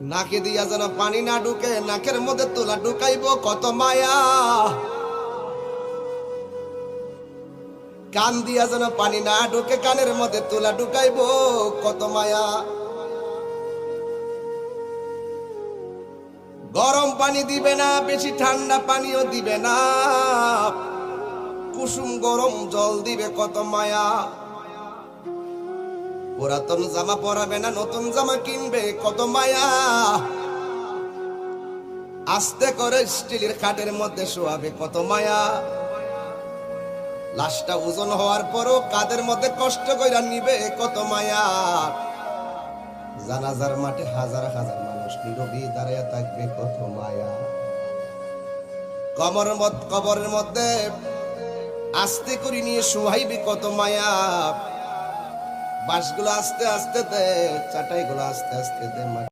নাকে দিয়া যেন পানি না ঢুকে, নাকের মধ্যে তোলা ঢুকাইব কত মায়া। কান দিয়া যেন পানি না ঢুকে, কানের মধ্যে তোলা ঢুকাইব কত মায়া। গরম পানি দিবে না, বেশি ঠান্ডা পানিও দিবে না, কুসুম গরম জল দিবে কত মায়া। পুরাতন জামা পরাবে না, নতুন জামা কিনবে কত মায়া। আস্তে করে স্টিলের খাটের মধ্যে শোয়াবে কত মায়া। লাশটা ওজন হওয়ার পরও কাদের মধ্যে কষ্ট কইরা নিবে কত মায়া। জানাজার মাঠে হাজার হাজার মানুষ নীরবে দাঁড়াইয়া থাকবে কত মায়া। কবরের মধ্যে আস্তে করে নিয়ে শোয়াইবে কত মায়া। বাঁশগুলো আস্তে আস্তে দে, চাটাইগুলো আস্তে আস্তে দে।